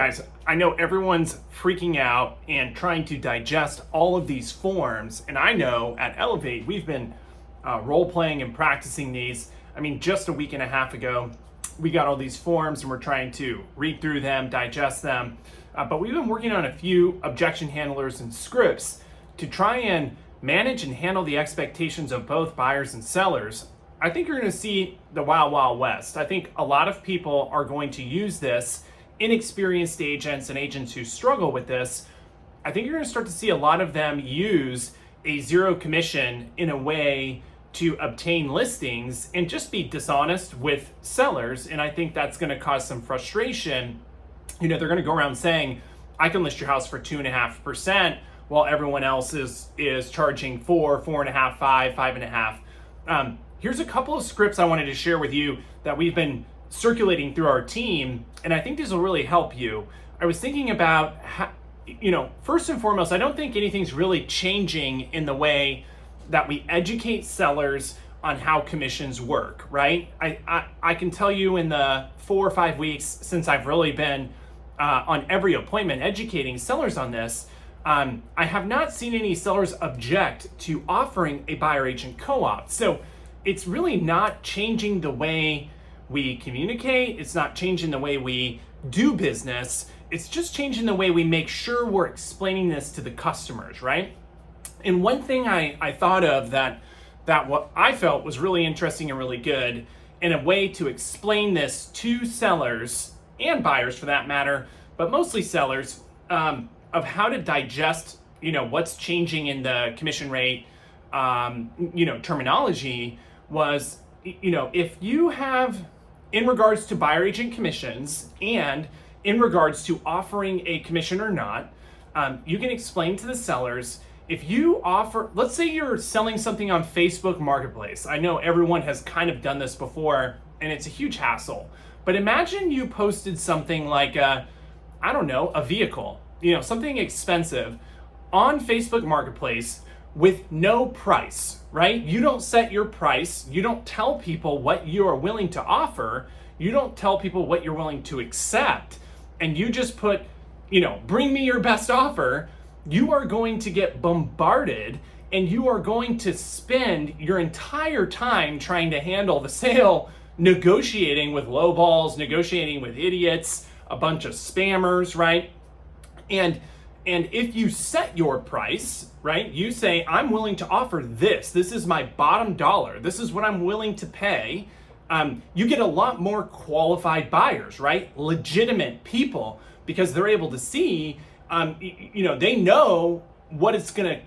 Guys, I know everyone's freaking out and trying to digest all of these forms, and I know at Elevate we've been role playing and practicing these. I mean, just a week and a half ago, we got all these forms and we're trying to read through them, digest them. But we've been working on a few objection handlers and scripts to try and manage and handle the expectations of both buyers and sellers. I think you're going to see the Wild Wild West. I think a lot of people are going to use this. Inexperienced agents and agents who struggle with this, I think you're going to start to see a lot of them use a zero commission in a way to obtain listings and just be dishonest with sellers. And I think that's going to cause some frustration. You know, they're going to go around saying, I can list your house for 2.5% while everyone else is charging 4.5, 5.5. Here's a couple of scripts I wanted to share with you that we've been circulating through our team, and I think these will really help you. I was thinking about how, first and foremost, I don't think anything's really changing in the way that we educate sellers on how commissions work, right? I can tell you in the 4 or 5 weeks since I've really been on every appointment educating sellers on this, I have not seen any sellers object to offering a buyer agent co-op. So it's really not changing the way we communicate. It's not changing the way we do business. It's just changing the way we make sure we're explaining this to the customers, right? And one thing I thought of that what I felt was really interesting and really good, in a way to explain this to sellers and buyers for that matter, but mostly sellers, of how to digest, what's changing in the commission rate, terminology was, if you have, in regards to buyer agent commissions and in regards to offering a commission or not, you can explain to the sellers, if you offer, let's say you're selling something on Facebook Marketplace. I know everyone has kind of done this before and it's a huge hassle, but imagine you posted something like a vehicle, something expensive on Facebook Marketplace with no price, right? You don't set your price. You don't tell people what you are willing to offer. You don't tell people what you're willing to accept. And you just put, bring me your best offer. You are going to get bombarded and you are going to spend your entire time trying to handle the sale, negotiating with lowballs, negotiating with idiots, a bunch of spammers, right? And if you set your price, right, you say, I'm willing to offer this. This is my bottom dollar. This is what I'm willing to pay. You get a lot more qualified buyers, right? Legitimate people, because they're able to see, they know what it's going to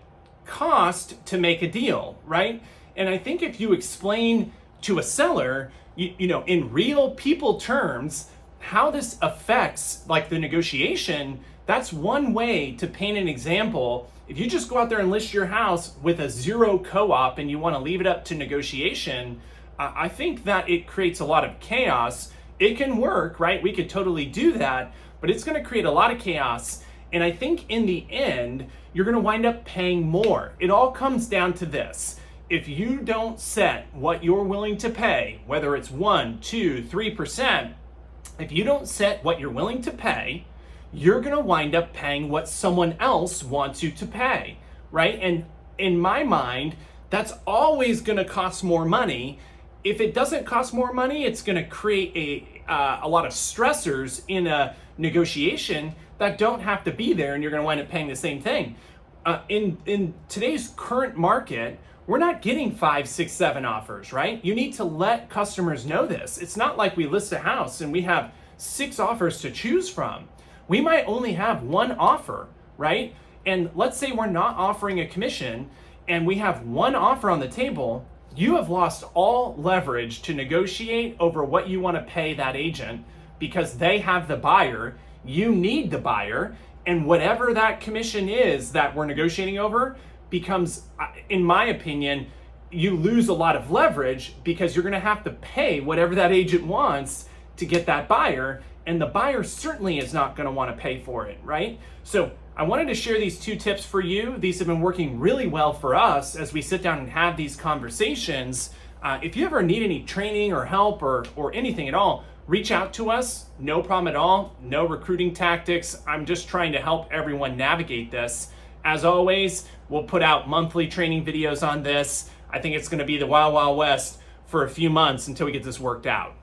cost to make a deal, right? And I think if you explain to a seller, in real people terms, how this affects like the negotiation, that's one way to paint an example. If you just go out there and list your house with a zero co-op and you want to leave it up to negotiation, I think that it creates a lot of chaos. It can work, right? We could totally do that, but it's going to create a lot of chaos. And I think in the end, you're going to wind up paying more. It all comes down to this. If you don't set what you're willing to pay, whether it's 1, 2, 3%, if you don't set what you're willing to pay, you're going to wind up paying what someone else wants you to pay, right? And in my mind, that's always going to cost more money. If it doesn't cost more money, it's going to create a lot of stressors in a negotiation that don't have to be there, and you're going to wind up paying the same thing. In today's current market, we're not getting 5, 6, 7 offers, right? You need to let customers know this. It's not like we list a house and we have 6 offers to choose from. We might only have 1 offer, right? And let's say we're not offering a commission and we have 1 offer on the table. You have lost all leverage to negotiate over what you want to pay that agent because they have the buyer. You need the buyer, and whatever that commission is that we're negotiating over becomes, in my opinion, you lose a lot of leverage because you're going to have to pay whatever that agent wants to get that buyer. And the buyer certainly is not going to want to pay for it, right? So I wanted to share these 2 tips for you. These have been working really well for us as we sit down and have these conversations. If you ever need any training or help or anything at all, reach out to us. No problem at all. No recruiting tactics. I'm just trying to help everyone navigate this. As always, we'll put out monthly training videos on this. I think it's going to be the Wild Wild West for a few months until we get this worked out.